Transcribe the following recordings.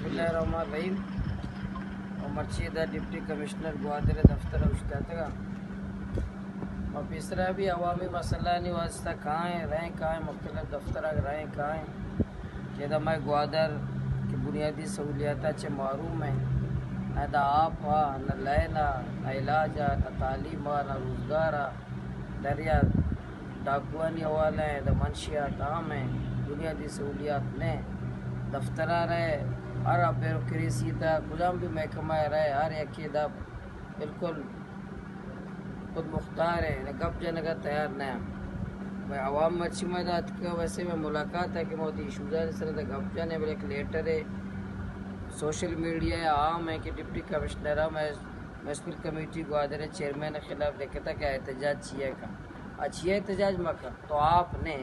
बिस्मिल्लाहिर्रहमानिर्रहीम। मर्चीदा deputy commissioner Gwadar दफ्तर उश्तातगा और तीसरा भी अवामी मसला नहीं वास्ता कहाँ है रहें कहाँ है मुख्तलिफ दफ्तर रहें कहाँ हैं कि मैं ग्वादर की बुनियादी सहूलियात चे मारूम है न आप न लेना न इलाज न तालीम न रोज़गार दरिया डाकुआनी हवाले हैं द मंशियात आम हैं बुनियादी सहूलियात ने दफ्तर रहे हर ब्यूरोक्रेसी था गुलाम भी महकमा रहे हर एक बिल्कुल खुद मुख्तार है न गप जाने का तैयार न मैं आवाम में अच्छी मदद का वैसे में मुलाकात है कि मोदी शुजा सर गप जाने वाले एक लेटर है सोशल मीडिया है आम है कि deputy commissioner municipal committee Gwadar chairman के खिलाफ लिखा था कि एहतजाज चाहिए का अच्छी एहतजाज मका तो आपने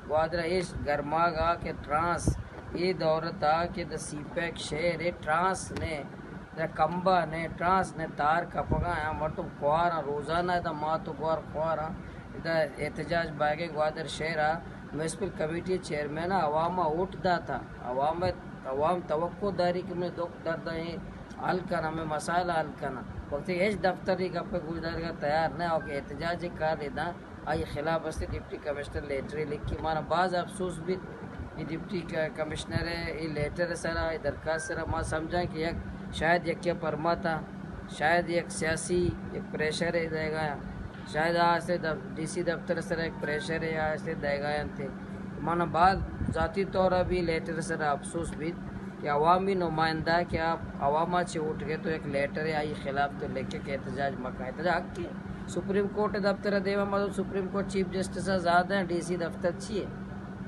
ग्वादर इस गर्मागा के ट्रांस ये दौर था कि द सीपैक शहर है ट्रांस ने द कंबा ने ट्रांस ने तार कपगा मतलब ख्वारा रोज़ाना द माँ तो ग्वार ख्वारा द एहतजाज बागे ग्वादर शहर म्यूनसिपल कमेटी चेयरमैन अवाम उठदा था अवाम तवक्को दारी कि मैं दुख दर्द हल करना मैं मसाला हल करना वक्त इस दफ्तर का पे गुजर का तैयार न हो कि एहतजाज कर देना आई खिलाफ अस्ते डिप्टी कमिश्नर लेटर लिख के माना बाज़ अफसोस भी ये डिप्टी कमिश्नर है ये लेटर सरा ये दरखास्त सरा माँ समझा कि एक शायद एक क्या परमा था शायद एक सियासी एक प्रेशर है देगा शायद आज से डीसी दफ्तर सर एक प्रेशर है आज से देगा थे माना बाद ज़ाती तौर अभी लेटर सरा अफसोस भी कि अवामी नुमाइंदा कि आप अवामा से उठ गए तो एक लेटर है आई खिलाफ तो लेके के एहतजाज मका एहतजाज के सुप्रीम कोर्ट दफ्तर देवा मतलब सुप्रीम कोर्ट चीफ जस्टिस ज़्यादा है डीसी दफ्तर चाहिए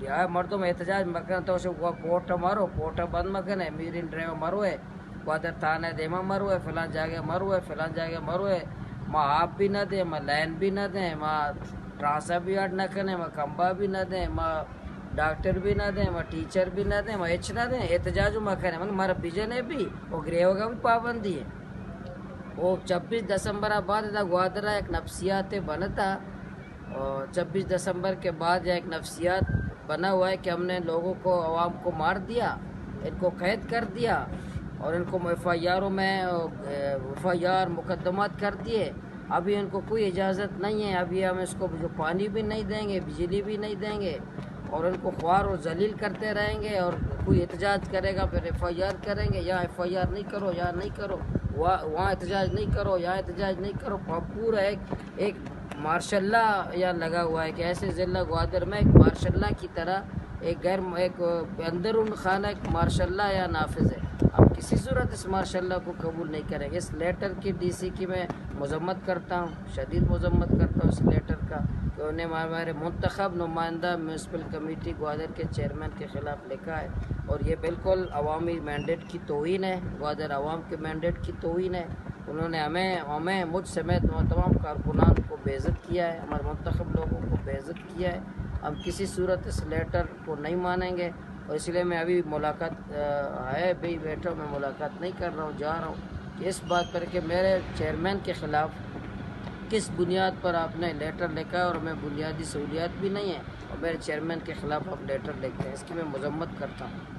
या मर्दों में एहतजाज मकन तो कोर्ट मारो कोर्ट बंद मकन है मीरिन ड्राइवर मरो है ग्वादर थाने देमा मरो है फलां जगह मरो है फलां जगह मरो है माँ आप भी न दें माँ लाइन भी न दें माँ ट्रांसफर भी ऐड न करें माँ खम्बा भी न दें माँ डॉक्टर भी न दें माँ टीचर भी न दें माँ एच न दें एहतजाज मकन है मतलब हमारा बिजन है भी और गृह का भी पाबंदी है वो 26 दिसंबर बाद ग्वादरा एक नफ्सियात बनता और 26 दिसंबर के बाद एक नफ्सियात बना हुआ है कि हमने लोगों को आवाम को मार दिया इनको कैद कर दिया और इनको एफ़आईआरों में एफ़आईआर मुकदमात कर दिए अभी इनको कोई इजाज़त नहीं है अभी हम इसको जो पानी भी नहीं देंगे बिजली भी नहीं देंगे और इनको ख्वार और जलील करते रहेंगे और कोई एहतजाज करेगा फिर एफ़आईआर करेंगे या एफ़आईआर नहीं करो या नहीं करो वहाँ एहतजाज नहीं करो यहाँ एहतजाज नहीं करो पूरा एक मार्शल्ला या लगा हुआ है कि ऐसे ज़िला ग्वादर में एक मार्शल्ला की तरह एक अंदरून खाना एक मार्शल्ला या नाफिज है हम किसी सूरत इस मार्शल्ला को कबूल नहीं करेंगे इस लेटर की डीसी की मैं मजम्मत करता हूँ शदीद मजम्मत करता हूँ इस लेटर का कि उन्हें हमारे मुंतखब नुमाइंदा म्यूनसिपल कमेटी ग्वादर के चेयरमैन के ख़िलाफ़ लिखा है और ये बिल्कुल अवामी मैंडेट की तौहीन है ग्वादर अवाम के मैंडेट की तौहीन है उन्होंने हमें मुझ समेत तमाम कारकुनान को बेइज्जत किया है हमारे मुंतखब लोगों को बेइज्जत किया है हम किसी सूरत इस लेटर को नहीं मानेंगे और इसलिए मैं अभी मुलाकात है भी बैठा मैं मुलाकात नहीं कर रहा हूँ जा रहा हूँ कि इस बात पर कि मेरे चेयरमैन के ख़िलाफ़ किस बुनियाद पर आपने लेटर लिखा है और मैं बुनियादी सहूलियात भी नहीं है और मेरे चेयरमैन के ख़िलाफ़ आप लेटर लिखते हैं इसकी मैं मजम्मत करता हूँ।